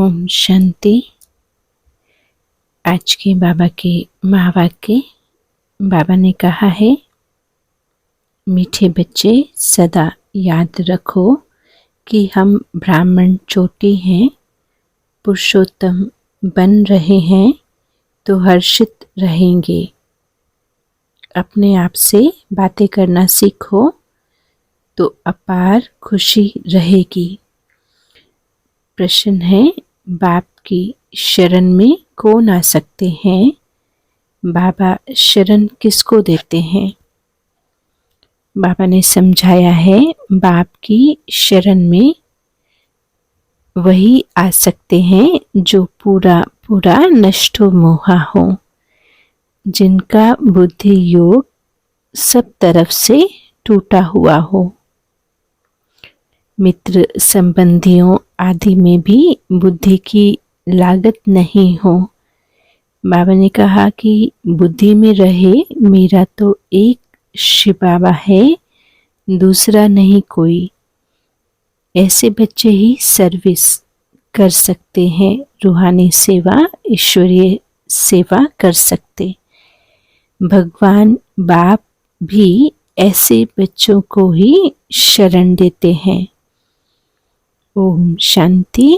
ओम शांति। आज के बाबा के महावाक्य। बाबा ने कहा है, मीठे बच्चे सदा याद रखो कि हम ब्राह्मण चोटी हैं, पुरुषोत्तम बन रहे हैं तो हर्षित रहेंगे। अपने आप से बातें करना सीखो तो अपार खुशी रहेगी। प्रश्न है, बाप की शरण में कौन आ सकते हैं? बाबा शरण किसको देते हैं? बाबा ने समझाया है, बाप की शरण में वही आ सकते हैं जो पूरा पूरा नष्टो मोहा हो, जिनका बुद्धि योग सब तरफ से टूटा हुआ हो। मित्र संबंधियों आदि में भी बुद्धि की लागत नहीं हो। बाबा ने कहा कि बुद्धि में रहे मेरा तो एक शिव बाबा है, दूसरा नहीं कोई। ऐसे बच्चे ही सर्विस कर सकते हैं, रूहानी सेवा, ईश्वरीय सेवा कर सकते। भगवान बाप भी ऐसे बच्चों को ही शरण देते हैं। ओम शांति।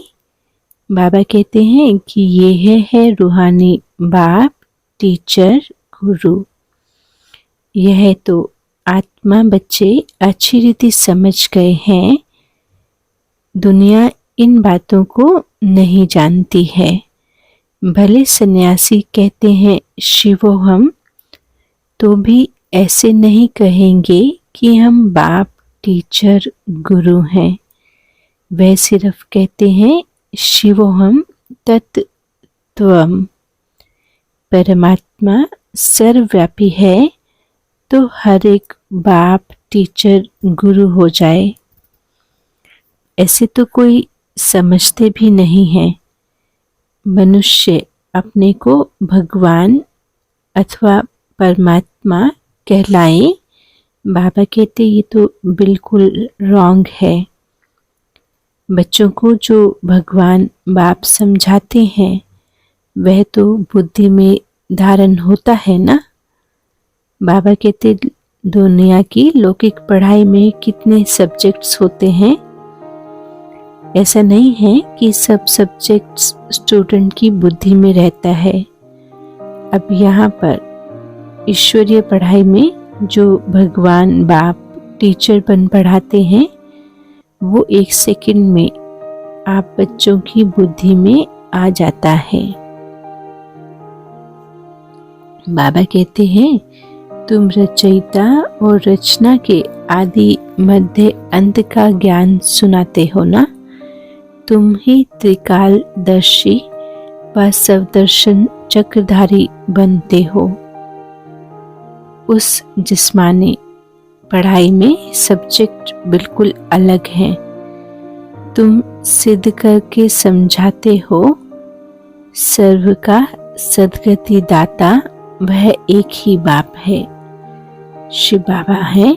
बाबा कहते हैं कि ये है रूहानी बाप, टीचर, गुरु। यह तो आत्मा बच्चे अच्छी रीति समझ गए हैं। दुनिया इन बातों को नहीं जानती है। भले सन्यासी कहते हैं शिवो हम, तो भी ऐसे नहीं कहेंगे कि हम बाप, टीचर, गुरु हैं। वह सिर्फ कहते हैं शिवोहम तत्त्वम। परमात्मा सर्वव्यापी है तो हर एक बाप, टीचर, गुरु हो जाए, ऐसे तो कोई समझते भी नहीं है। मनुष्य अपने को भगवान अथवा परमात्मा कहलाए। बाबा कहते ये तो बिल्कुल रॉन्ग है। बच्चों को जो भगवान बाप समझाते हैं वह तो बुद्धि में धारण होता है ना। बाबा कहते दुनिया की लौकिक पढ़ाई में कितने सब्जेक्ट्स होते हैं। ऐसा नहीं है कि सब सब्जेक्ट्स स्टूडेंट की बुद्धि में रहता है। अब यहाँ पर ईश्वरीय पढ़ाई में जो भगवान बाप टीचर बन पढ़ाते हैं वो 1 सेकंड में आप बच्चों की बुद्धि में आ जाता है। बाबा कहते हैं तुम रचयिता और रचना के आदि मध्य अंत का ज्ञान सुनाते हो ना। तुम ही त्रिकालदर्शी व सवदर्शन चक्रधारी बनते हो। उस जिस्मानी पढ़ाई में सब्जेक्ट बिल्कुल अलग हैं। तुम सिद्ध करके समझाते हो सर्व का सद्गति दाता वह एक ही बाप है, शिव बाबा है।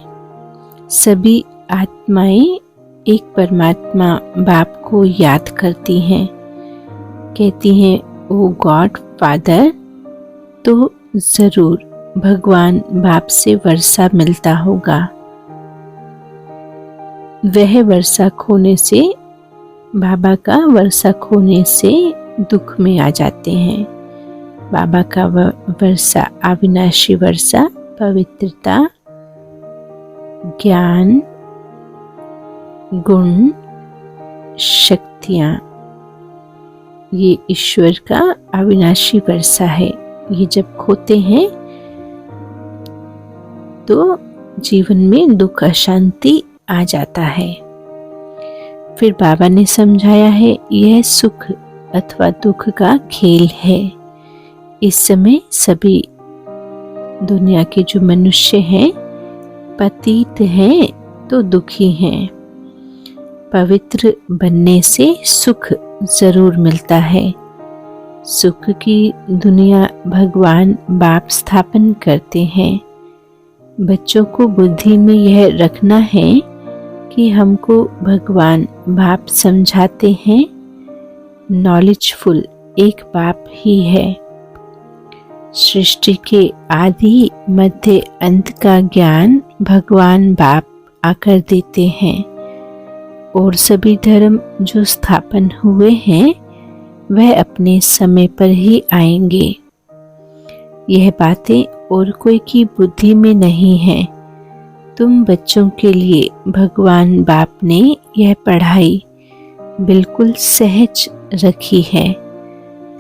सभी आत्माएं एक परमात्मा बाप को याद करती हैं, कहती हैं ओ गॉड फादर। तो जरूर भगवान बाप से वर्षा मिलता होगा। वह वर्षा खोने से, बाबा का वर्षा खोने से दुख में आ जाते हैं। बाबा का वर्षा अविनाशी वर्षा, पवित्रता, ज्ञान, गुण, शक्तियाँ, ये ईश्वर का अविनाशी वर्षा है। ये जब खोते हैं तो जीवन में दुख, अशांति आ जाता है। फिर बाबा ने समझाया है यह सुख अथवा दुख का खेल है। इस समय सभी दुनिया के जो मनुष्य हैं पतित हैं तो दुखी हैं। पवित्र बनने से सुख जरूर मिलता है। सुख की दुनिया भगवान बाप स्थापन करते हैं। बच्चों को बुद्धि में यह रखना है कि हमको भगवान बाप समझाते हैं नॉलेजफुल एक बाप ही है। सृष्टि के आदि मध्य अंत का ज्ञान भगवान बाप आकर देते हैं और सभी धर्म जो स्थापन हुए हैं वह अपने समय पर ही आएंगे। यह बातें और कोई की बुद्धि में नहीं है। तुम बच्चों के लिए भगवान बाप ने यह पढ़ाई बिल्कुल सहज रखी है,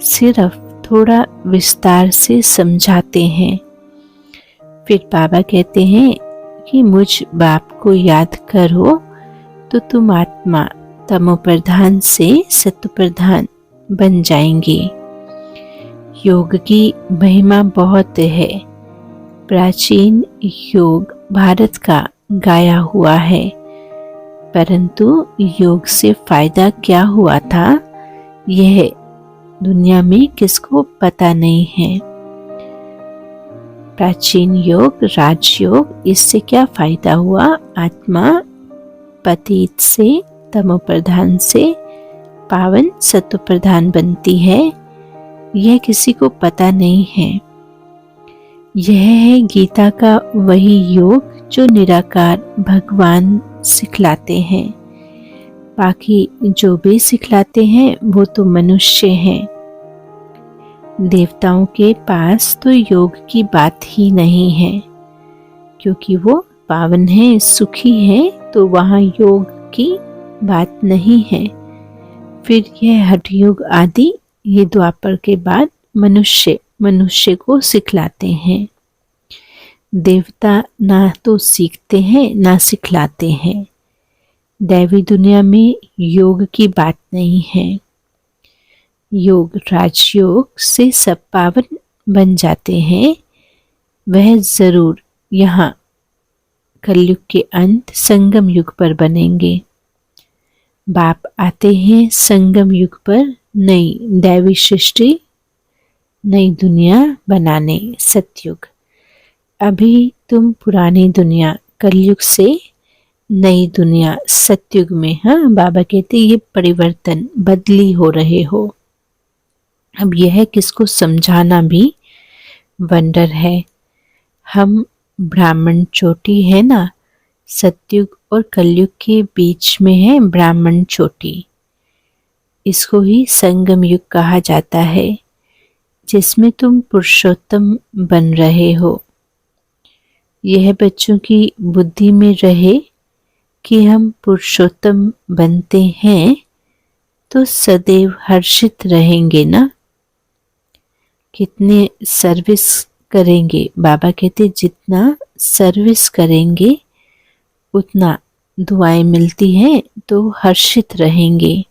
सिर्फ थोड़ा विस्तार से समझाते हैं। फिर बाबा कहते हैं कि मुझ बाप को याद करो तो तुम आत्मा तमो प्रधान से सत्व प्रधान बन जाएंगे। योग की महिमा बहुत है। प्राचीन योग भारत का गाया हुआ है, परंतु योग से फायदा क्या हुआ था यह दुनिया में किसको पता नहीं है। प्राचीन योग राजयोग, इससे क्या फायदा हुआ? आत्मा पतित से तमो प्रधान से पावन सत्व प्रधान बनती है, यह किसी को पता नहीं है। यह है गीता का वही योग जो निराकार भगवान सिखलाते हैं। बाकी जो भी सिखलाते हैं वो तो मनुष्य हैं। देवताओं के पास तो योग की बात ही नहीं है, क्योंकि वो पावन है, सुखी है, तो वहाँ योग की बात नहीं है। फिर यह हठ योग आदि ये द्वापर के बाद मनुष्य को सिखलाते हैं। देवता ना तो सीखते हैं ना सिखलाते हैं। दैवी दुनिया में योग की बात नहीं है। योग राजयोग से सब पावन बन जाते हैं। वह जरूर यहाँ कलयुग के अंत संगम युग पर बनेंगे। बाप आते हैं संगम युग पर नई दैवी सृष्टि, नई दुनिया बनाने, सतयुग। अभी तुम पुरानी दुनिया कलयुग से नई दुनिया सतयुग में, हाँ बाबा कहते ये परिवर्तन बदली हो रहे हो। अब यह किसको समझाना भी वंडर है। हम ब्राह्मण चोटी है ना, सतयुग और कलयुग के बीच में है ब्राह्मण चोटी। इसको ही संगम युग कहा जाता है, जिसमें तुम पुरुषोत्तम बन रहे हो। यह बच्चों की बुद्धि में रहे कि हम पुरुषोत्तम बनते हैं तो सदैव हर्षित रहेंगे ना। कितने सर्विस करेंगे, बाबा कहते जितना सर्विस करेंगे उतना दुआएं मिलती हैं, तो हर्षित रहेंगे।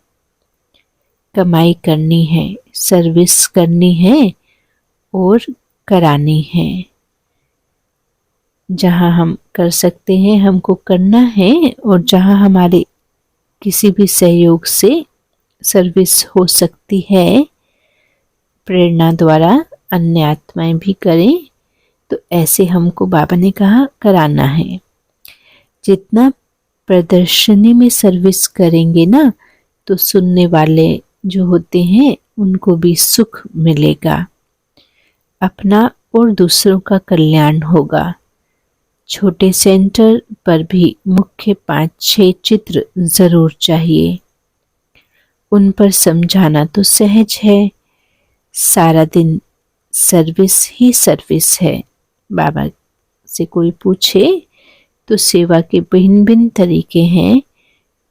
कमाई करनी है, सर्विस करनी है और करानी है। जहाँ हम कर सकते हैं हमको करना है, और जहाँ हमारे किसी भी सहयोग से सर्विस हो सकती है, प्रेरणा द्वारा अन्य आत्माएं भी करें, तो ऐसे हमको बाबा ने कहा कराना है। जितना प्रदर्शनी में सर्विस करेंगे ना, तो सुनने वाले जो होते हैं उनको भी सुख मिलेगा, अपना और दूसरों का कल्याण होगा। छोटे सेंटर पर भी मुख्य 5-6 चित्र जरूर चाहिए। उन पर समझाना तो सहज है। सारा दिन सर्विस ही सर्विस है। बाबा से कोई पूछे तो सेवा के भिन्न भिन्न तरीके हैं,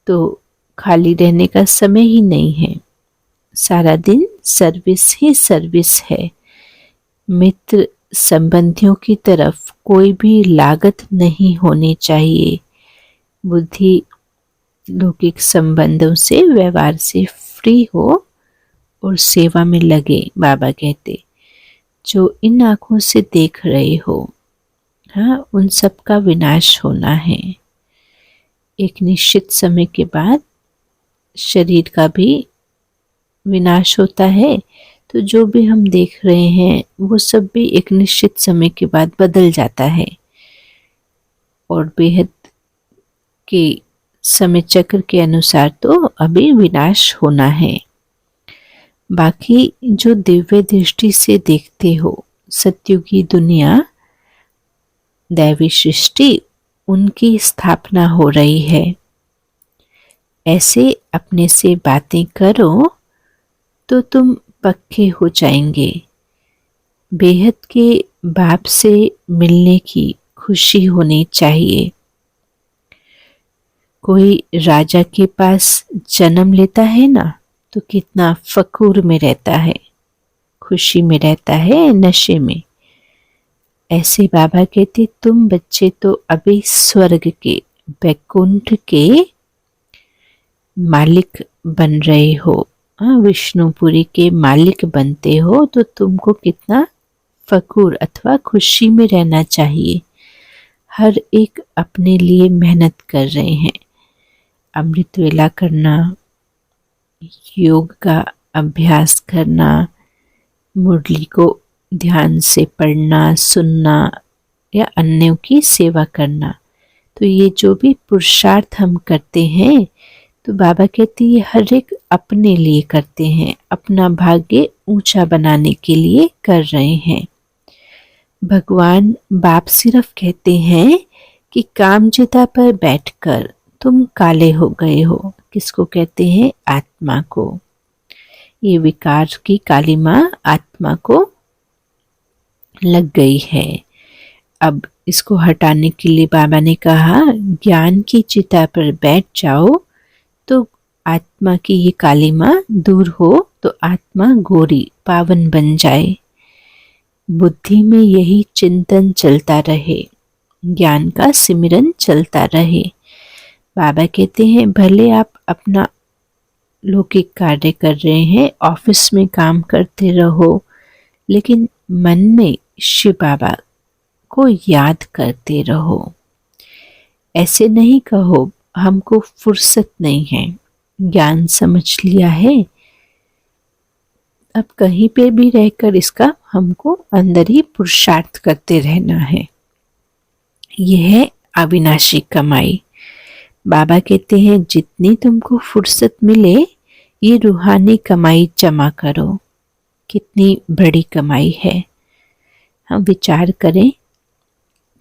तो खाली रहने का समय ही नहीं है। सारा दिन सर्विस ही सर्विस है। मित्र संबंधियों की तरफ कोई भी लागत नहीं होनी चाहिए। बुद्धि लौकिक संबंधों से, व्यवहार से फ्री हो और सेवा में लगे। बाबा कहते जो इन आँखों से देख रहे हो, हाँ, उन सब का विनाश होना है। एक निश्चित समय के बाद शरीर का भी विनाश होता है, तो जो भी हम देख रहे हैं वो सब भी एक निश्चित समय के बाद बदल जाता है, और बेहद के समय चक्र के अनुसार तो अभी विनाश होना है। बाकी जो दिव्य दृष्टि से देखते हो सत्युगी दुनिया, दैवी सृष्टि, उनकी स्थापना हो रही है। ऐसे अपने से बातें करो तो तुम पक्के हो जाएंगे। बेहद के बाप से मिलने की खुशी होनी चाहिए। कोई राजा के पास जन्म लेता है ना, तो कितना फकूर में रहता है, खुशी में रहता है, नशे में। ऐसे बाबा कहते तुम बच्चे तो अभी स्वर्ग के, वैकुंठ के मालिक बन रहे हो। विष्णुपुरी के मालिक बनते हो तो तुमको कितना फकूर अथवा खुशी में रहना चाहिए। हर एक अपने लिए मेहनत कर रहे हैं। अमृत वेला करना, योग का अभ्यास करना, मुरली को ध्यान से पढ़ना, सुनना या अन्यों की सेवा करना। तो ये जो भी पुरुषार्थ हम करते हैं, तो बाबा कहते हैं ये हर एक अपने लिए करते हैं, अपना भाग्य ऊंचा बनाने के लिए कर रहे हैं। भगवान बाप सिर्फ कहते हैं कि कामचिता पर बैठकर तुम काले हो गए हो। किसको कहते हैं? आत्मा को। ये विकार की कालिमा आत्मा को लग गई है। अब इसको हटाने के लिए बाबा ने कहा ज्ञान की चिता पर बैठ जाओ तो आत्मा की ये कालिमा दूर हो, तो आत्मा गोरी पावन बन जाए। बुद्धि में यही चिंतन चलता रहे, ज्ञान का सिमरन चलता रहे। बाबा कहते हैं भले आप अपना लौकिक कार्य कर रहे हैं, ऑफिस में काम करते रहो, लेकिन मन में शिव बाबा को याद करते रहो। ऐसे नहीं कहो हमको फुर्सत नहीं है, ज्ञान समझ लिया है, अब कहीं पे भी रहकर इसका हमको अंदर ही पुरुषार्थ करते रहना है। यह है अविनाशी कमाई। बाबा कहते हैं जितनी तुमको फुर्सत मिले ये रूहानी कमाई जमा करो। कितनी बड़ी कमाई है। हम विचार करें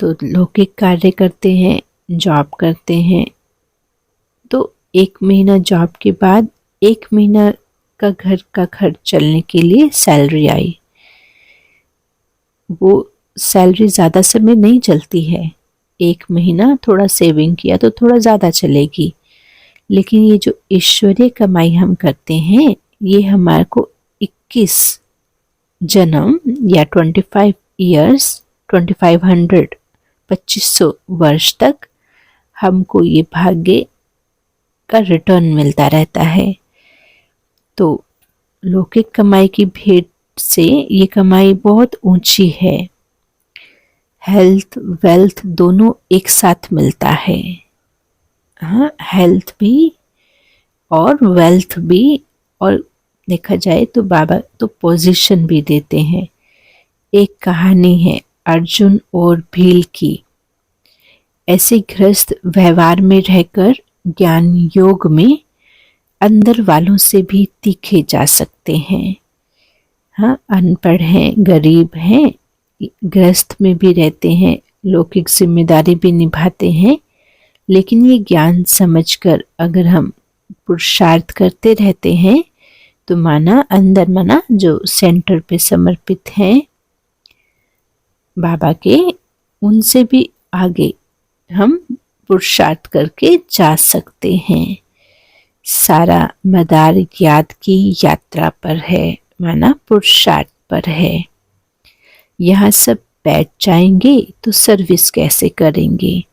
तो लौकिक कार्य करते हैं, जॉब करते हैं, तो 1 महीना जॉब के बाद 1 महीना का घर का खर्च चलने के लिए सैलरी आई। वो सैलरी ज़्यादा समय नहीं चलती है। 1 महीना थोड़ा सेविंग किया तो थोड़ा ज़्यादा चलेगी, लेकिन ये जो ईश्वरीय कमाई हम करते हैं ये हमारे को 21 जन्म या 25 ईयर्स, 2500 वर्ष तक हमको ये भाग्य का रिटर्न मिलता रहता है। तो लौकिक कमाई की भेंट से ये कमाई बहुत ऊंची है। हेल्थ वेल्थ दोनों एक साथ मिलता है। हाँ, हेल्थ भी और वेल्थ भी, और देखा जाए तो बाबा तो पोजीशन भी देते हैं। एक कहानी है अर्जुन और भील की। ऐसे गृहस्थ व्यवहार में रहकर ज्ञान योग में अंदर वालों से भी तीखे जा सकते हैं। हाँ, अनपढ़ हैं, गरीब हैं, गृहस्थ में भी रहते हैं, लौकिक जिम्मेदारी भी निभाते हैं, लेकिन ये ज्ञान समझकर अगर हम पुरुषार्थ करते रहते हैं तो माना अंदर माना जो सेंटर पे समर्पित हैं बाबा के, उनसे भी आगे हम पुरुषार्थ करके जा सकते हैं। सारा मदार याद की यात्रा पर है, माना पुरुषार्थ पर है। यहाँ सब बैठ जाएंगे तो सर्विस कैसे करेंगे?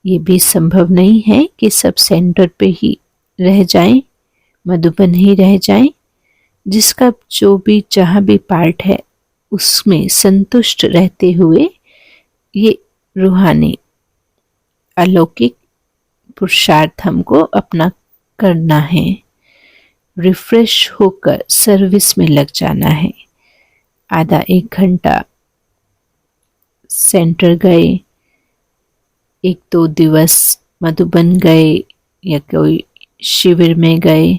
ये भी संभव नहीं है कि सब सेंटर पे ही रह जाएं, मधुबन ही रह जाएं। जिसका जो भी जहाँ भी पार्ट है उसमें संतुष्ट रहते हुए ये रूहानी अलौकिक पुरुषार्थ हमको अपना करना है। रिफ्रेश होकर सर्विस में लग जाना है। आधा 1 घंटा सेंटर गए, 1-2 दिवस मधुबन गए या कोई शिविर में गए,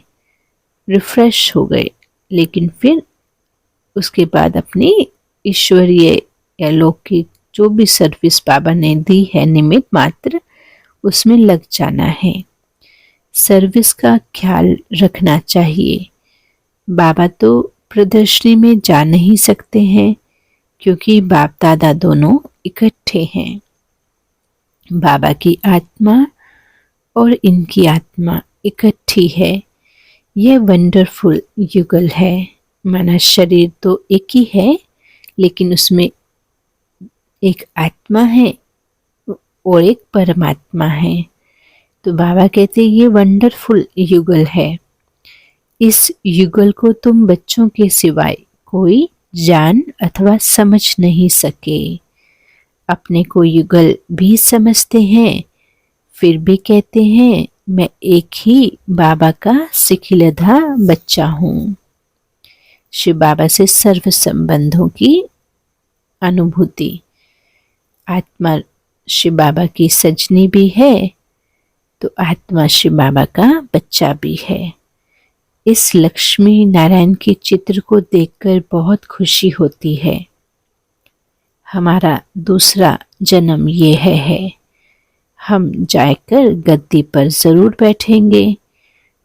रिफ्रेश हो गए, लेकिन फिर उसके बाद अपनी ईश्वरीय या लौकिक जो भी सर्विस बाबा ने दी है निमित्त मात्र, उसमें लग जाना है। सर्विस का ख्याल रखना चाहिए। बाबा तो प्रदर्शनी में जा नहीं सकते हैं क्योंकि बाप दादा दोनों इकट्ठे हैं। बाबा की आत्मा और इनकी आत्मा इकट्ठी है। यह वंडरफुल युगल है। माना शरीर तो एक ही है, लेकिन उसमें एक आत्मा है और एक परमात्मा है। तो बाबा कहते हैं ये वंडरफुल युगल है। इस युगल को तुम बच्चों के सिवाय कोई जान अथवा समझ नहीं सके। अपने को युगल भी समझते हैं, फिर भी कहते हैं मैं एक ही बाबा का सिखिलधा बच्चा हूँ। शिव बाबा से सर्व संबंधों की अनुभूति। आत्मा शिव बाबा की सजनी भी है, तो आत्मा शिव बाबा का बच्चा भी है। इस लक्ष्मी नारायण के चित्र को देखकर बहुत खुशी होती है। हमारा दूसरा जन्म ये है। हम जाकर गद्दी पर ज़रूर बैठेंगे।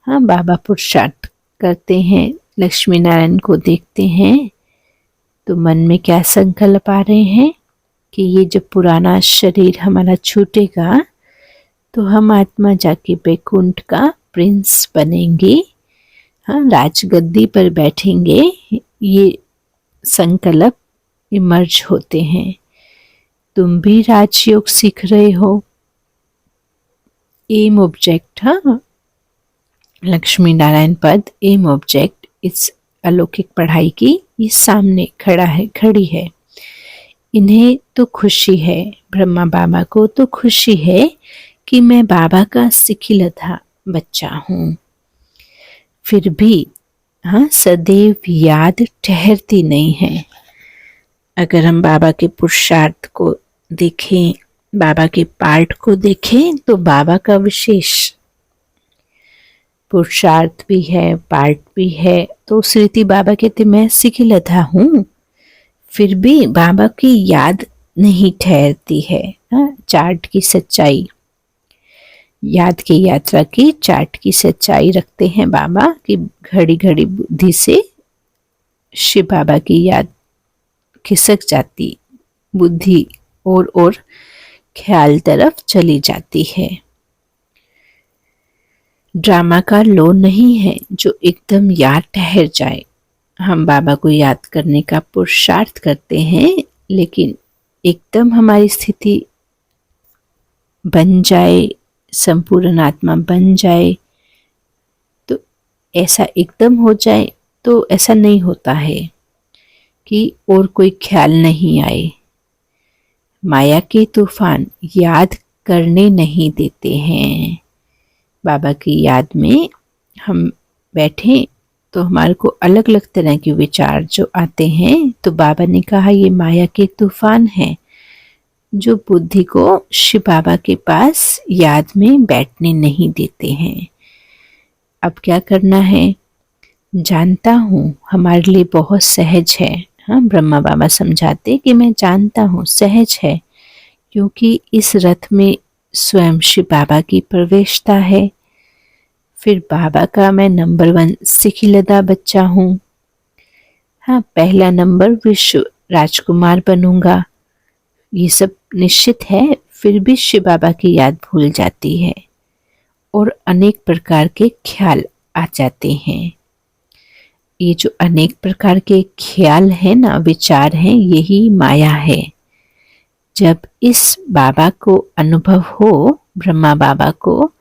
हाँ, बाबा पुरुषार्थ करते हैं, लक्ष्मी नारायण को देखते हैं तो मन में क्या संकल्प आ रहे हैं कि ये जब पुराना शरीर हमारा छूटेगा तो हम आत्मा जाके बैकुंठ का प्रिंस बनेंगे। हाँ, राजगद्दी पर बैठेंगे। ये संकल्प इमर्ज होते हैं। तुम भी राजयोग सीख रहे हो। एम ऑब्जेक्ट, हाँ, लक्ष्मी नारायण पद एम ऑब्जेक्ट इस अलौकिक पढ़ाई की ये सामने खड़ी है। इन्हें तो खुशी है, ब्रह्मा बाबा को तो खुशी है कि मैं बाबा का सिखिलधा बच्चा हूँ। फिर भी हाँ, सदैव याद ठहरती नहीं है। अगर हम बाबा के पुरुषार्थ को देखें, बाबा के पार्ट को देखें, तो बाबा का विशेष पुरुषार्थ भी है, पार्ट भी है। तो स्मृति बाबा कहते मैं सिखिलधा हूँ, फिर भी बाबा की याद नहीं ठहरती है। चार्ट की सच्चाई, याद की यात्रा की चार्ट की सच्चाई रखते हैं बाबा कि घड़ी घड़ी बुद्धि से शिव बाबा की याद खिसक जाती, बुद्धि और ख्याल तरफ चली जाती है। ड्रामा का लो नहीं है जो एकदम याद ठहर जाए। हम बाबा को याद करने का पुरुषार्थ करते हैं, लेकिन एकदम हमारी स्थिति बन जाए, संपूर्ण आत्मा बन जाए, तो ऐसा एकदम हो जाए तो ऐसा नहीं होता है कि और कोई ख्याल नहीं आए। माया के तूफान याद करने नहीं देते हैं। बाबा की याद में हम बैठें तो हमारे को अलग अलग तरह के विचार जो आते हैं, तो बाबा ने कहा ये माया के तूफान हैं जो बुद्धि को शिव बाबा के पास याद में बैठने नहीं देते हैं। अब क्या करना है? जानता हूँ हमारे लिए बहुत सहज है। हाँ, ब्रह्मा बाबा समझाते कि मैं जानता हूँ सहज है, क्योंकि इस रथ में स्वयं शिव बाबा की प्रवेशता है। फिर बाबा का मैं नंबर 1 सिखिलधा बच्चा हूँ। हाँ, पहला नंबर विश्व राजकुमार बनूंगा, ये सब निश्चित है। फिर भी शिव बाबा की याद भूल जाती है और अनेक प्रकार के ख्याल आ जाते हैं। ये जो अनेक प्रकार के ख्याल हैं ना, विचार हैं, यही माया है। जब इस बाबा को अनुभव हो, ब्रह्मा बाबा को,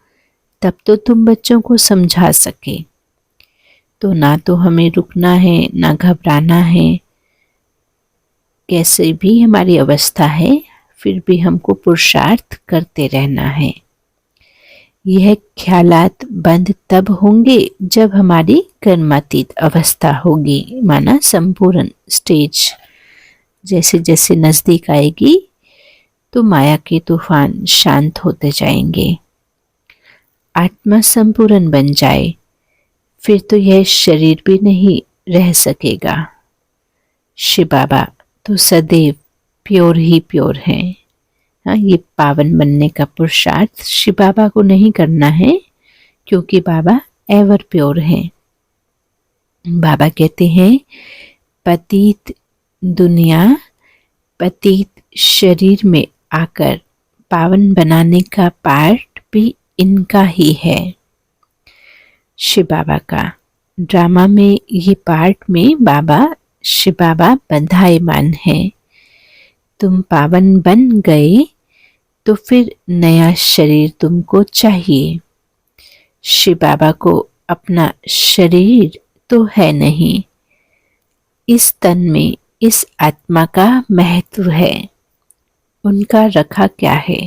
तब तो तुम बच्चों को समझा सके। तो ना तो हमें रुकना है, ना घबराना है। कैसे भी हमारी अवस्था है, फिर भी हमको पुरुषार्थ करते रहना है। यह ख्यालात बंद तब होंगे जब हमारी कर्मातीत अवस्था होगी, माना संपूर्ण स्टेज जैसे जैसे नज़दीक आएगी तो माया के तूफान शांत होते जाएंगे, आत्मा संपूर्ण बन जाए, फिर तो यह शरीर भी नहीं रह सकेगा। शिव बाबा तो सदैव प्योर ही प्योर हैं। हाँ, ये पावन बनने का पुरुषार्थ शिव बाबा को नहीं करना है, क्योंकि बाबा एवर प्योर हैं। बाबा कहते हैं पतित दुनिया, पतित शरीर में आकर पावन बनाने का पार्ट भी इनका ही है। शिव बाबा का ड्रामा में ये पार्ट में बाबा शिव बाबा बंधायमान है। तुम पावन बन गए तो फिर नया शरीर तुमको चाहिए। शिव बाबा को अपना शरीर तो है नहीं, इस तन में इस आत्मा का महत्व है। उनका रखा क्या है,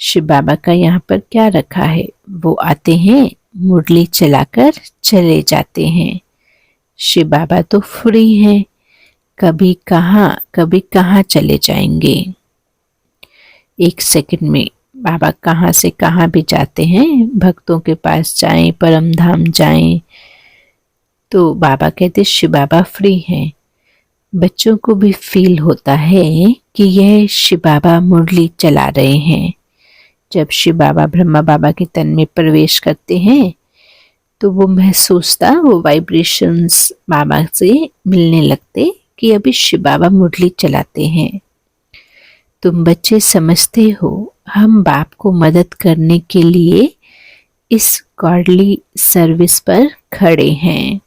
शिव बाबा का यहाँ पर क्या रखा है? वो आते हैं, मुरली चलाकर चले जाते हैं। शिव बाबा तो फ्री हैं, कभी कहाँ चले जाएंगे। एक सेकंड में बाबा कहाँ से कहाँ भी जाते हैं। भक्तों के पास जाएं, परम धाम जाएं, तो बाबा कहते शिव बाबा फ्री हैं। बच्चों को भी फील होता है कि यह शिव बाबा मुरली चला रहे हैं। जब शिव बाबा ब्रह्मा बाबा के तन में प्रवेश करते हैं तो वो महसूसता, वो वाइब्रेशंस बाबा से मिलने लगते कि अभी शिव बाबा मुरली चलाते हैं। तुम बच्चे समझते हो हम बाप को मदद करने के लिए इस गॉडली सर्विस पर खड़े हैं।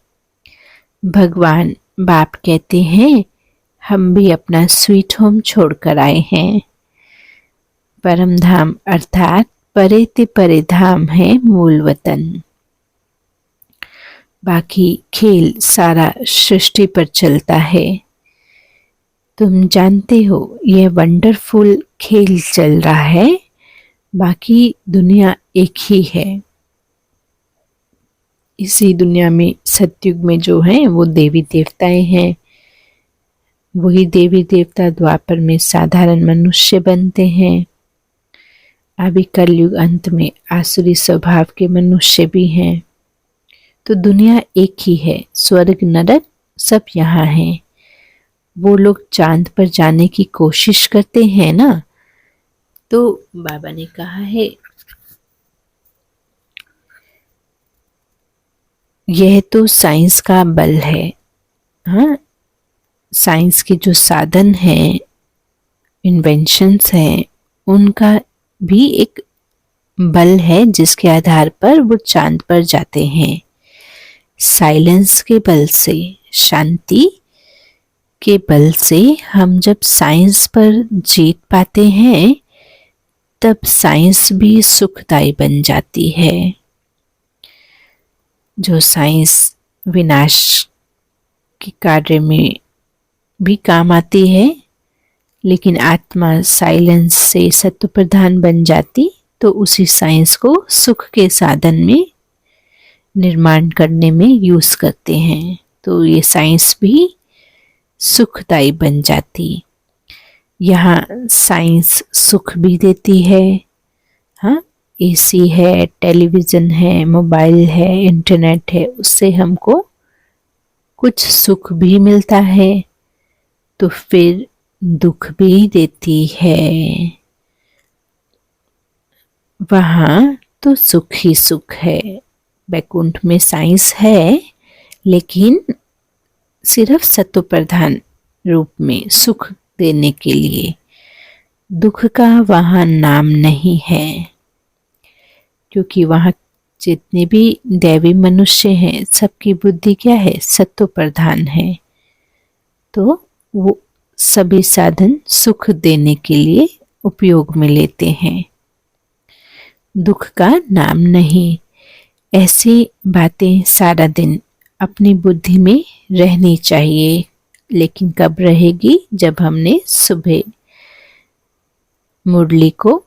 भगवान बाप कहते हैं हम भी अपना स्वीट होम छोड़कर आए हैं। परम धाम अर्थात परे ते परे धाम है मूल वतन। बाकी खेल सारा सृष्टि पर चलता है। तुम जानते हो यह वंडरफुल खेल चल रहा है, बाकी दुनिया एक ही है। इसी दुनिया में सतयुग में जो है वो देवी देवताएं हैं, वही देवी देवता द्वापर में साधारण मनुष्य बनते हैं। अभी कलयुग अंत में आसुरी स्वभाव के मनुष्य भी हैं। तो दुनिया एक ही है, स्वर्ग नरक सब यहाँ हैं। वो लोग चांद पर जाने की कोशिश करते हैं ना, तो बाबा ने कहा है यह तो साइंस का बल है। हाँ, साइंस के जो साधन हैं, इन्वेंशंस हैं, उनका भी एक बल है जिसके आधार पर वो चांद पर जाते हैं। साइलेंस के बल से, शांति के बल से हम जब साइंस पर जीत पाते हैं तब साइंस भी सुखदायी बन जाती है। जो साइंस विनाश के कार्य में भी काम आती है, लेकिन आत्मा साइलेंस से सत्व प्रधान बन जाती तो उसी साइंस को सुख के साधन में निर्माण करने में यूज करते हैं। तो ये साइंस भी सुखदायी बन जाती। यहाँ साइंस सुख भी देती है। हाँ, एसी है, टेलीविज़न है, मोबाइल है, इंटरनेट है, उससे हमको कुछ सुख भी मिलता है तो फिर दुख भी देती है। वहाँ तो सुख ही सुख है। बैकुंठ में साइंस है, लेकिन सिर्फ सत्व प्रधान रूप में सुख देने के लिए। दुख का वहाँ नाम नहीं है, क्योंकि वहाँ जितने भी दैवी मनुष्य हैं सबकी बुद्धि क्या है, सत्व प्रधान है। तो वो सभी साधन सुख देने के लिए उपयोग में लेते हैं, दुख का नाम नहीं। ऐसी बातें सारा दिन अपनी बुद्धि में रहनी चाहिए, लेकिन कब रहेगी? जब हमने सुबह मुरली को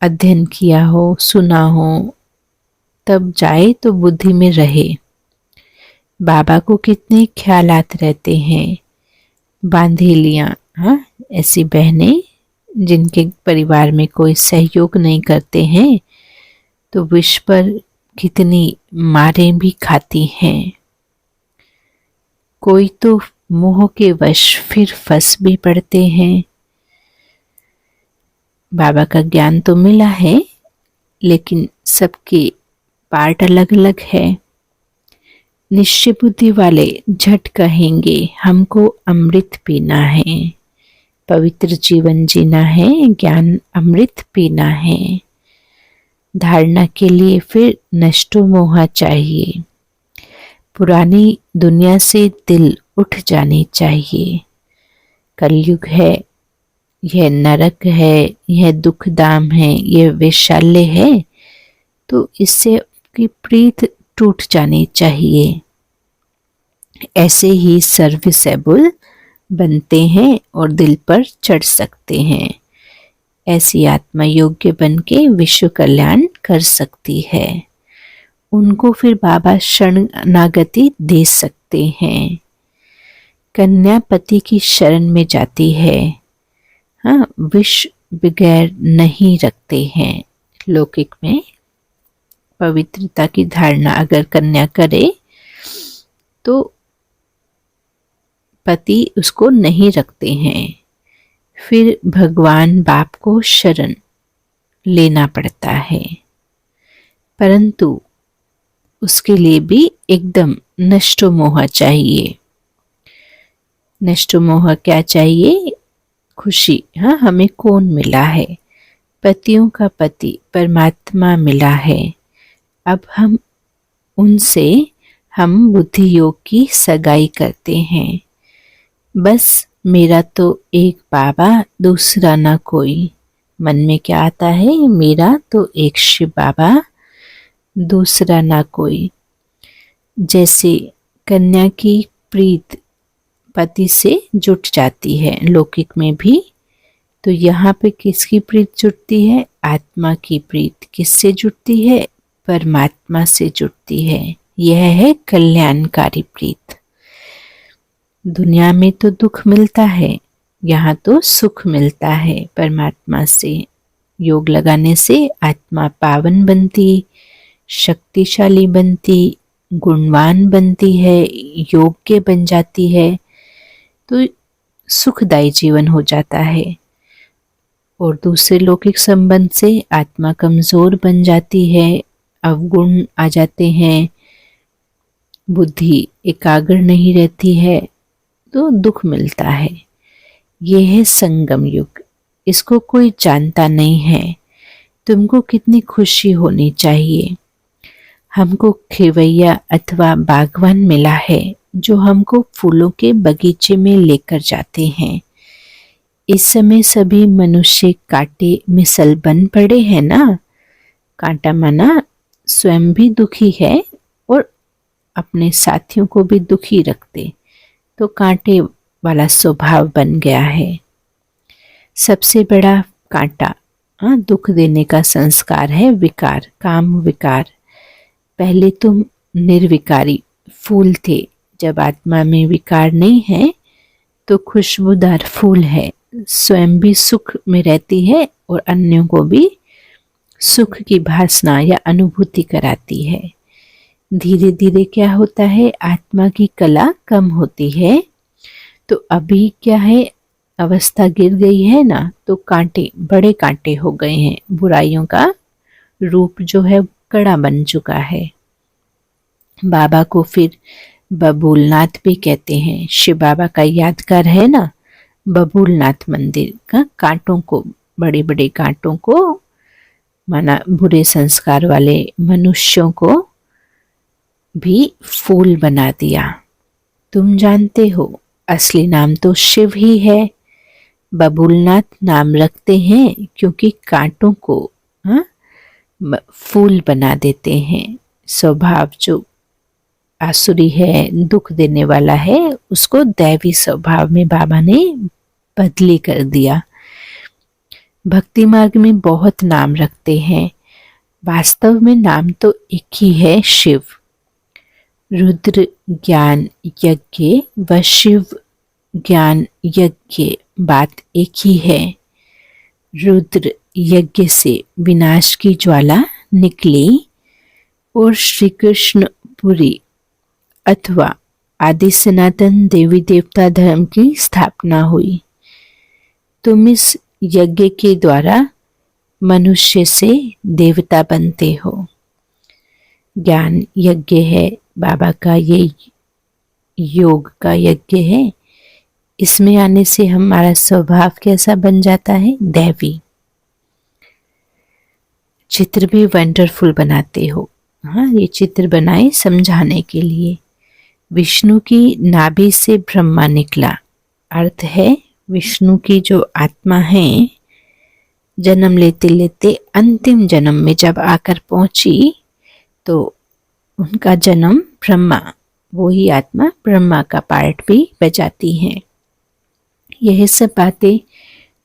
अध्ययन किया हो, सुना हो, तब जाए तो बुद्धि में रहे। बाबा को कितने ख्यालात रहते हैं। बांधेलियाँ, हाँ, ऐसी बहनें जिनके परिवार में कोई सहयोग नहीं करते हैं तो विष पर कितनी मारें भी खाती हैं। कोई तो मोह के वश फिर फंस भी पड़ते हैं। बाबा का ज्ञान तो मिला है, लेकिन सबके पार्ट अलग अलग है। निश्चय बुद्धि वाले झट कहेंगे हमको अमृत पीना है, पवित्र जीवन जीना है, ज्ञान अमृत पीना है। धारणा के लिए फिर नष्टो मोह चाहिए। पुरानी दुनिया से दिल उठ जानी चाहिए। कलयुग है, यह नरक है, यह दुखधाम है, यह वैशाल्य है, तो इससे की प्रीत टूट जानी चाहिए। ऐसे ही सर्विसेबल बनते हैं और दिल पर चढ़ सकते हैं। ऐसी आत्मा योग्य बन के विश्व कल्याण कर सकती है। उनको फिर बाबा शरणागति दे सकते हैं। कन्या पति की शरण में जाती है। हाँ, विष बगैर नहीं रखते हैं। लौकिक में पवित्रता की धारणा अगर कन्या करे तो पति उसको नहीं रखते हैं, फिर भगवान बाप को शरण लेना पड़ता है। परंतु उसके लिए भी एकदम नष्टो मोह चाहिए। नष्टो मोह क्या चाहिए? खुशी। हाँ, हमें कौन मिला है? पतियों का पति परमात्मा मिला है। अब हम बुद्धि योग की सगाई करते हैं। बस मेरा तो एक बाबा, दूसरा ना कोई। मन में क्या आता है? मेरा तो एक शिव बाबा, दूसरा ना कोई। जैसे कन्या की प्रीत पति से जुट जाती है लौकिक में भी, तो यहाँ पे किसकी प्रीत जुटती है? आत्मा की प्रीत किससे जुटती है? परमात्मा से जुटती है। यह है कल्याणकारी प्रीत। दुनिया में तो दुख मिलता है, यहाँ तो सुख मिलता है परमात्मा से। योग लगाने से आत्मा पावन बनती, शक्तिशाली बनती, गुणवान बनती है, योग्य बन जाती है, तो सुखदायी जीवन हो जाता है। और दूसरे लौकिक संबंध से आत्मा कमजोर बन जाती है, अवगुण आ जाते हैं, बुद्धि एकाग्र नहीं रहती है, तो दुख मिलता है। यह है संगम युग। इसको कोई जानता नहीं है। तुमको कितनी खुशी होनी चाहिए। हमको खेवैया अथवा बागवान मिला है जो हमको फूलों के बगीचे में लेकर जाते हैं। इस समय सभी मनुष्य कांटे मिसल बन पड़े हैं ना। कांटा माना स्वयं भी दुखी है और अपने साथियों को भी दुखी रखते, तो कांटे वाला स्वभाव बन गया है। सबसे बड़ा कांटा दुख देने का संस्कार है विकार, काम विकार। पहले तुम निर्विकारी फूल थे, जब आत्मा में विकार नहीं है तो खुशबूदार फूल है, स्वयं भी सुख में रहती है और अन्यों को भी सुख की भासना या अनुभूति कराती है। धीरे धीरे क्या होता है? आत्मा की कला कम होती है। तो अभी क्या है? अवस्था गिर गई है ना, तो कांटे, बड़े कांटे हो गए हैं। बुराइयों का रूप जो है कड़ा बन चुका है। बाबा को फिर बबूलनाथ भी कहते हैं। शिव बाबा का यादगार है ना बबूलनाथ मंदिर का। कांटों को, बड़े बड़े कांटों को, माना बुरे संस्कार वाले मनुष्यों को भी फूल बना दिया। तुम जानते हो असली नाम तो शिव ही है। बबूलनाथ नाम रखते हैं क्योंकि कांटों को फूल बना देते हैं। स्वभाव जो आसुरी है, दुख देने वाला है, उसको दैवी स्वभाव में बाबा ने बदली कर दिया। भक्ति मार्ग में बहुत नाम रखते हैं, वास्तव में नाम तो एक ही है, शिव। रुद्र ज्ञान यज्ञ व शिव ज्ञान यज्ञ बात एक ही है। रुद्र यज्ञ से विनाश की ज्वाला निकली और श्री कृष्ण पुरी अथवा आदि सनातन देवी देवता धर्म की स्थापना हुई। तुम इस यज्ञ के द्वारा मनुष्य से देवता बनते हो। ज्ञान यज्ञ है बाबा का, ये योग का यज्ञ है। इसमें आने से हमारा स्वभाव कैसा बन जाता है? दैवी। चित्र भी वंडरफुल बनाते हो। हाँ, ये चित्र बनाए समझाने के लिए। विष्णु की नाभि से ब्रह्मा निकला, अर्थ है विष्णु की जो आत्मा है जन्म लेते लेते अंतिम जन्म में जब आकर पहुंची तो उनका जन्म ब्रह्मा, वही आत्मा ब्रह्मा का पार्ट भी बजाती है। यह सब बातें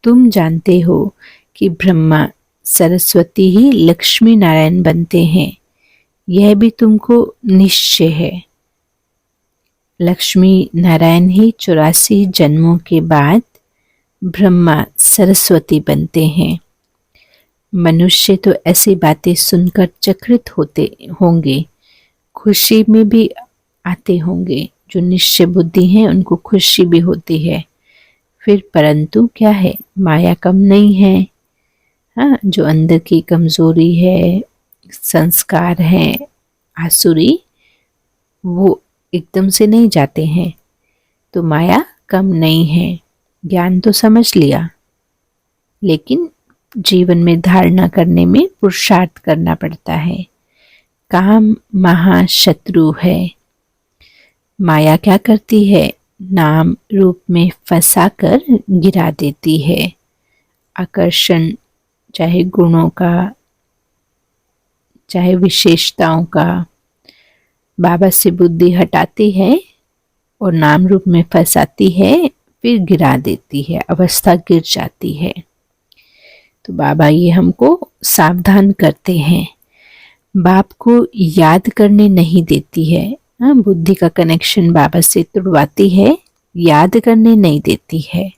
तुम जानते हो कि ब्रह्मा सरस्वती ही लक्ष्मी नारायण बनते हैं। यह भी तुमको निश्चय है। लक्ष्मी नारायण ही 84 जन्मों के बाद ब्रह्मा सरस्वती बनते हैं। मनुष्य तो ऐसी बातें सुनकर चकित होते होंगे, खुशी में भी आते होंगे। जो निश्चय बुद्धि है उनको खुशी भी होती है। फिर परंतु क्या है? माया कम नहीं है। हाँ, जो अंदर की कमजोरी है, संस्कार है आसुरी, वो एकदम से नहीं जाते हैं। तो माया कम नहीं है। ज्ञान तो समझ लिया, लेकिन जीवन में धारणा करने में पुरुषार्थ करना पड़ता है। काम महाशत्रु है। माया क्या करती है? नाम रूप में फंसाकर गिरा देती है। आकर्षण, चाहे गुणों का चाहे विशेषताओं का, बाबा से बुद्धि हटाती है और नाम रूप में फंसाती है, फिर गिरा देती है, अवस्था गिर जाती है। तो बाबा ये हमको सावधान करते हैं। बाप को याद करने नहीं देती है। हाँ, बुद्धि का कनेक्शन बाबा से तुड़वाती है, याद करने नहीं देती है।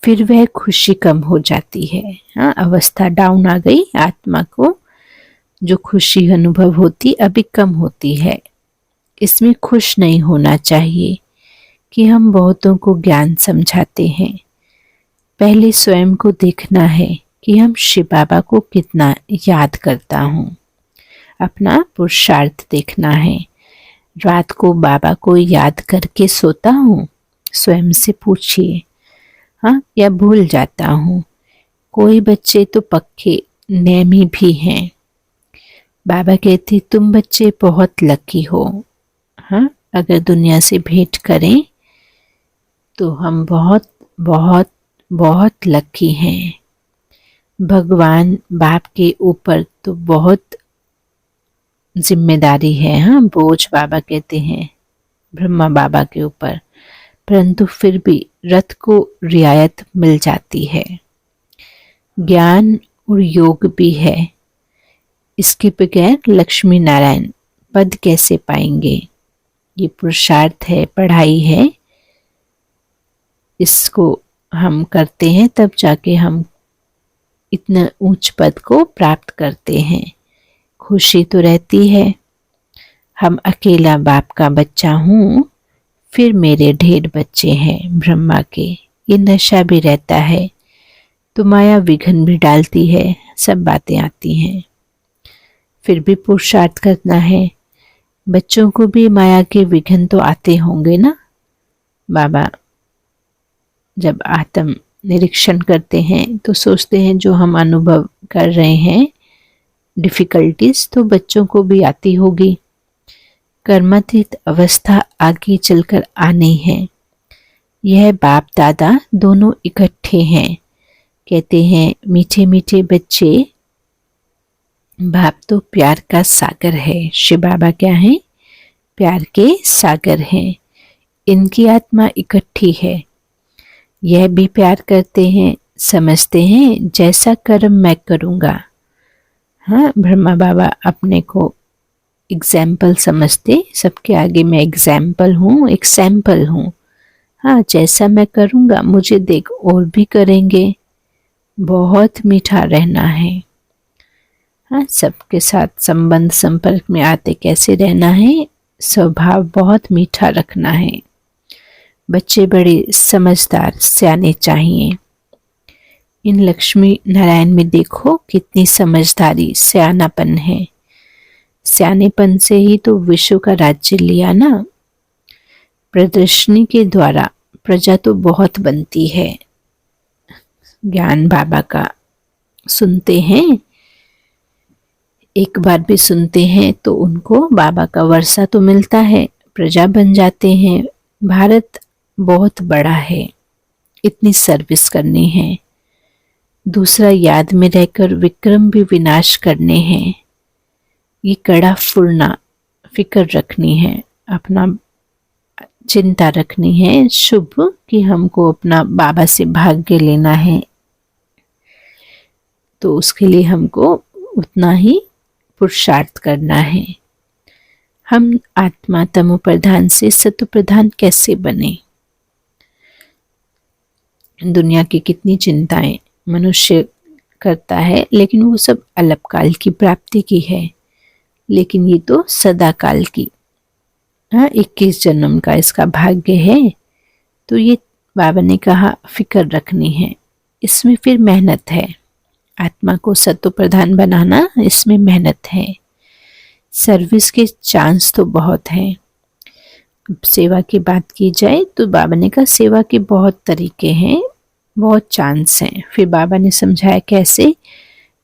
फिर वह खुशी कम हो जाती है। हाँ, अवस्था डाउन आ गई, आत्मा को जो खुशी अनुभव होती अभी कम होती है। इसमें खुश नहीं होना चाहिए कि हम बहुतों को ज्ञान समझाते हैं। पहले स्वयं को देखना है कि हम शिव बाबा को कितना याद करता हूँ। अपना पुरुषार्थ देखना है। रात को बाबा को याद करके सोता हूँ? स्वयं से पूछिए। हाँ, या भूल जाता हूँ? कोई बच्चे तो पक्के नेमी भी हैं। बाबा कहते तुम बच्चे बहुत लकी हो। हाँ, अगर दुनिया से भेंट करें तो हम बहुत बहुत बहुत लकी हैं। भगवान बाप के ऊपर तो बहुत जिम्मेदारी है। हाँ, बोझ बाबा कहते हैं ब्रह्मा बाबा के ऊपर, परंतु फिर भी रथ को रियायत मिल जाती है। ज्ञान और योग भी है। इसके बगैर लक्ष्मी नारायण पद कैसे पाएंगे? ये पुरुषार्थ है, पढ़ाई है। इसको हम करते हैं तब जाके हम इतना ऊंच पद को प्राप्त करते हैं। खुशी तो रहती है। हम अकेला बाप का बच्चा हूँ, फिर मेरे ढेर बच्चे हैं ब्रह्मा के। ये नशा भी रहता है, तो माया विघ्न भी डालती है, सब बातें आती हैं। फिर भी पुरुषार्थ करना है। बच्चों को भी माया के विघ्न तो आते होंगे ना। बाबा जब आत्म निरीक्षण करते हैं तो सोचते हैं जो हम अनुभव कर रहे हैं डिफिकल्टीज, तो बच्चों को भी आती होगी। कर्मातीत अवस्था आगे चलकर आनी है। यह बाप दादा दोनों इकट्ठे हैं। कहते हैं मीठे मीठे बच्चे, बाप तो प्यार का सागर है। शिव बाबा क्या है? प्यार के सागर हैं। इनकी आत्मा इकट्ठी है। यह भी प्यार करते हैं, समझते हैं जैसा कर्म मैं करूँगा। हाँ, ब्रह्मा बाबा अपने को एग्जाम्पल समझते, सबके आगे मैं एग्जाम्पल हूँ, एक सैंपल हूँ। हाँ, जैसा मैं करूँगा मुझे देख और भी करेंगे। बहुत मीठा रहना है। हाँ, सबके साथ संबंध संपर्क में आते कैसे रहना है? स्वभाव बहुत मीठा रखना है। बच्चे बड़े समझदार सयाने चाहिए। इन लक्ष्मी नारायण में देखो कितनी समझदारी सयानापन है। सयानेपन से ही तो विश्व का राज्य लिया ना। प्रदर्शनी के द्वारा प्रजा तो बहुत बनती है। ज्ञान बाबा का सुनते हैं, एक बार भी सुनते हैं तो उनको बाबा का वर्षा तो मिलता है, प्रजा बन जाते हैं। भारत बहुत बड़ा है, इतनी सर्विस करनी है। दूसरा याद में रहकर विक्रम भी विनाश करने हैं। ये कड़ा फुरना फिक्र रखनी है, अपना चिंता रखनी है शुभ कि हमको अपना बाबा से भाग्य लेना है, तो उसके लिए हमको उतना ही पुरुषार्थ करना है। हम आत्मा तमो प्रधान से सत्व प्रधान कैसे बने? दुनिया की कितनी चिंताएं मनुष्य करता है, लेकिन वो सब अल्पकाल की प्राप्ति की है, लेकिन ये तो सदा काल की। 21 जन्म का इसका भाग्य है। तो ये बाबा ने कहा फिक्र रखनी है, इसमें फिर मेहनत है। आत्मा को सत्व प्रधान बनाना, इसमें मेहनत है। सर्विस के चांस तो बहुत हैं। सेवा की बात की जाए तो बाबा ने कहा सेवा के बहुत तरीके हैं, बहुत चांस हैं। फिर बाबा ने समझाया कैसे।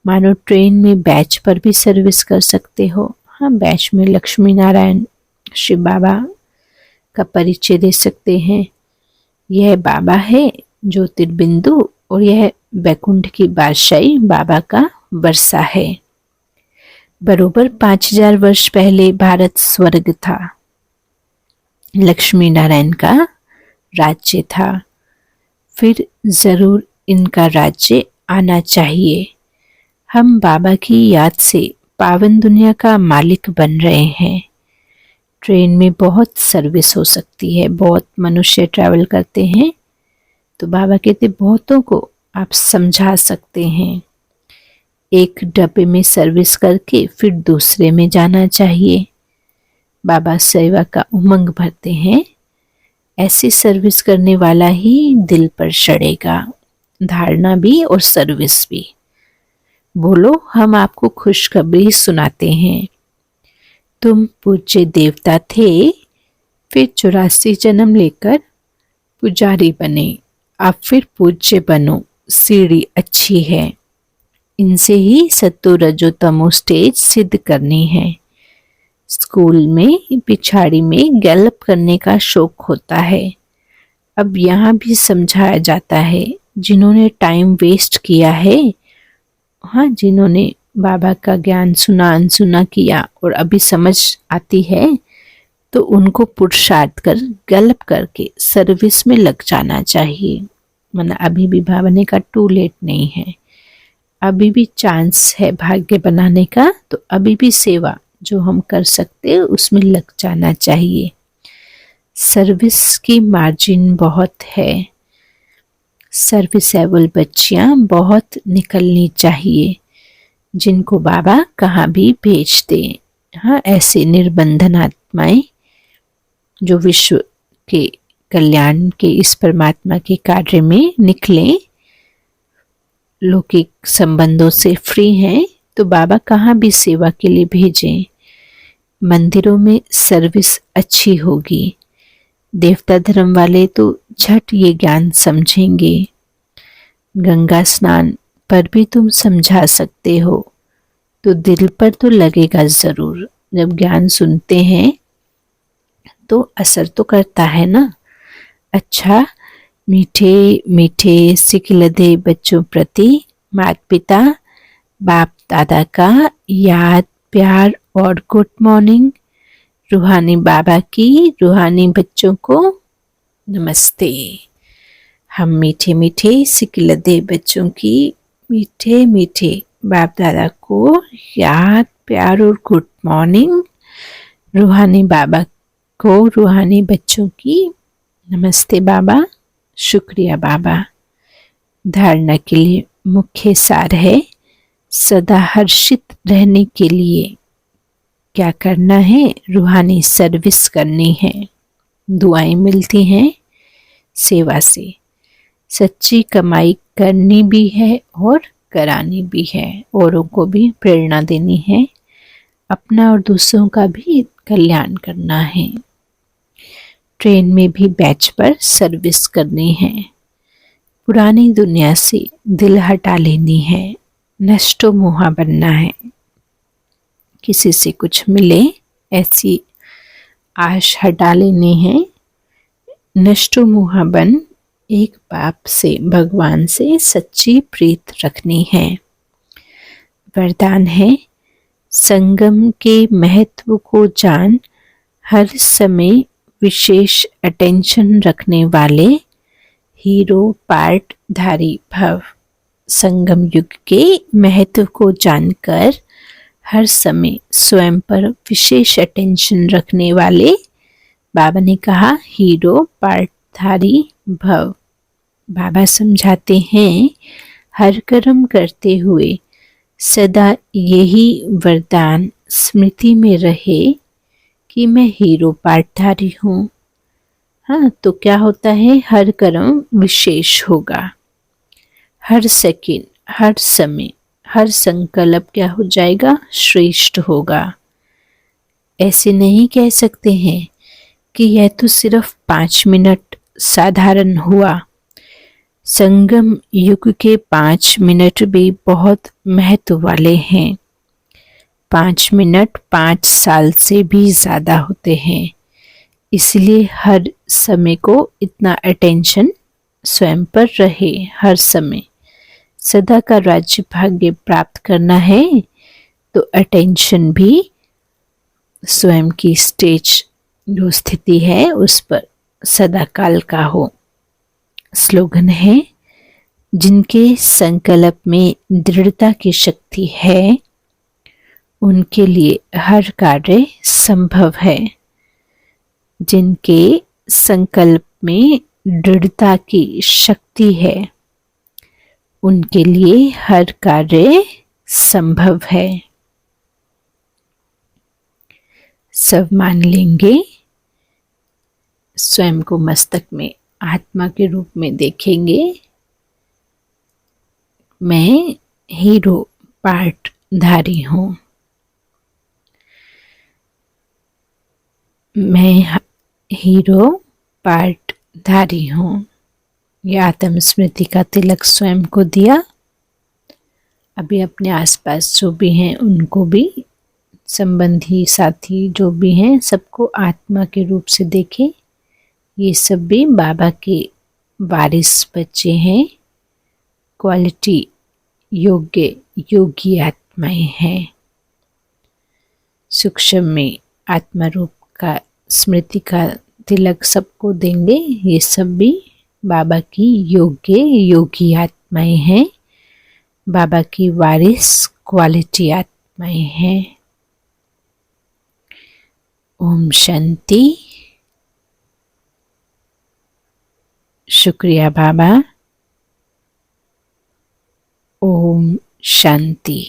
मानो ट्रेन में बैच पर भी सर्विस कर सकते हो। हाँ, बैच में लक्ष्मी नारायण शिव बाबा का परिचय दे सकते हैं। यह बाबा है ज्योतिर्बिंदु और यह वैकुंठ की बादशाही बाबा का वर्षा है। बरोबर 5000 वर्ष पहले भारत स्वर्ग था, लक्ष्मी नारायण का राज्य था। फिर जरूर इनका राज्य आना चाहिए। हम बाबा की याद से पावन दुनिया का मालिक बन रहे हैं। ट्रेन में बहुत सर्विस हो सकती है, बहुत मनुष्य ट्रैवल करते हैं, तो बाबा कहते बहुतों को आप समझा सकते हैं। एक डब्बे में सर्विस करके फिर दूसरे में जाना चाहिए। बाबा सेवा का उमंग भरते हैं। ऐसी सर्विस करने वाला ही दिल पर चढ़ेगा, धारणा भी और सर्विस भी। बोलो, हम आपको खुशखबरी सुनाते हैं। तुम पूज्य देवता थे, फिर 84 जन्म लेकर पुजारी बने, आप फिर पूज्य बनो। सीढ़ी अच्छी है, इनसे ही सत्तो रजो तमो स्टेज सिद्ध करनी है। स्कूल में पिछाड़ी में गैलप करने का शौक होता है। अब यहाँ भी समझाया जाता है, जिन्होंने टाइम वेस्ट किया है, हाँ, जिन्होंने बाबा का ज्ञान सुना अनसुना किया और अभी समझ आती है, तो उनको पुरुषार्थ कर गैलप करके सर्विस में लग जाना चाहिए। वरना अभी भी बाबा ने कहा टू लेट नहीं है, अभी भी चांस है भाग्य बनाने का। तो अभी भी सेवा जो हम कर सकते हैं उसमें लग जाना चाहिए। सर्विस की मार्जिन बहुत है। सर्विसेबल बच्चियां बहुत निकलनी चाहिए, जिनको बाबा कहाँ भी भेज दें। हाँ, ऐसे निर्बंधन आत्माएं जो विश्व के कल्याण के इस परमात्मा के कार्य में निकलें, लौकिक संबंधों से फ्री हैं, तो बाबा कहाँ भी सेवा के लिए भेजें। मंदिरों में सर्विस अच्छी होगी। देवता धर्म वाले तो झट ये ज्ञान समझेंगे। गंगा स्नान पर भी तुम समझा सकते हो, तो दिल पर तो लगेगा ज़रूर। जब ज्ञान सुनते हैं तो असर तो करता है ना। अच्छा, मीठे मीठे सिखलदे बच्चों प्रति माता पिता बाप दादा का याद प्यार और गुड मॉर्निंग। रूहानी बाबा की रूहानी बच्चों को नमस्ते। हम मीठे मीठे सिखलदे बच्चों की मीठे मीठे बाप दादा को याद प्यार और गुड मॉर्निंग। रूहानी बाबा को रूहानी बच्चों की नमस्ते बाबा, शुक्रिया बाबा। धारणा के लिए मुख्य सार है सदा हर्षित रहने के लिए क्या करना है? रूहानी सर्विस करनी है। दुआएं मिलती हैं सेवा से। सच्ची कमाई करनी भी है और करानी भी है। औरों को भी प्रेरणा देनी है, अपना और दूसरों का भी कल्याण करना है। ट्रेन में भी बैच पर सर्विस करनी है। पुरानी दुनिया से दिल हटा लेनी है। नष्टो मोहा बनना है। किसी से कुछ मिले ऐसी आश हटा लेनी है। नष्टो मोहा बन एक बाप से, भगवान से सच्ची प्रीत रखनी है। वरदान है, संगम के महत्व को जान, हर समय विशेष अटेंशन रखने वाले हीरो पार्ट धारी भव। संगम युग के महत्व को जानकर हर समय स्वयं पर विशेष अटेंशन रखने वाले, बाबा ने कहा, हीरो पार्टधारी भव। बाबा समझाते हैं, हर कर्म करते हुए सदा यही वरदान स्मृति में रहे कि मैं हीरो पार्टधारी हूँ। हाँ, तो क्या होता है? हर कर्म विशेष होगा। हर सेकंड, हर समय, हर संकल्प क्या हो जाएगा? श्रेष्ठ होगा। ऐसे नहीं कह सकते हैं कि यह तो सिर्फ 5 मिनट साधारण हुआ। संगम युग के 5 मिनट भी बहुत महत्व वाले हैं। 5 मिनट 5 साल से भी ज़्यादा होते हैं। इसलिए हर समय को इतना अटेंशन स्वयं पर रहे। हर समय सदा का राज्य भाग्य प्राप्त करना है तो अटेंशन भी स्वयं की स्टेज जो स्थिति है उस पर सदा काल का हो। स्लोगन है, जिनके संकल्प में दृढ़ता की शक्ति है उनके लिए हर कार्य संभव है। जिनके संकल्प में दृढ़ता की शक्ति है उनके लिए हर कार्य संभव है। सब मान लेंगे, स्वयं को मस्तक में आत्मा के रूप में देखेंगे। मैं हीरो पार्टधारी हूँ। मैं हीरो पार्टधारी हूँ। यह आत्म स्मृति का तिलक स्वयं को दिया। अभी अपने आसपास जो भी हैं उनको भी, संबंधी साथी जो भी हैं सबको आत्मा के रूप से देखें। ये सब भी बाबा के वारिस बच्चे हैं। क्वालिटी योग्य योगी आत्माएं हैं। सूक्ष्म में आत्मा रूप का स्मृति का तिलक सबको देंगे। ये सब भी बाबा की योग्य योगी आत्माएं हैं। बाबा की वारिस क्वालिटी आत्माएं हैं। ओम शांति। शुक्रिया बाबा। ओम शांति।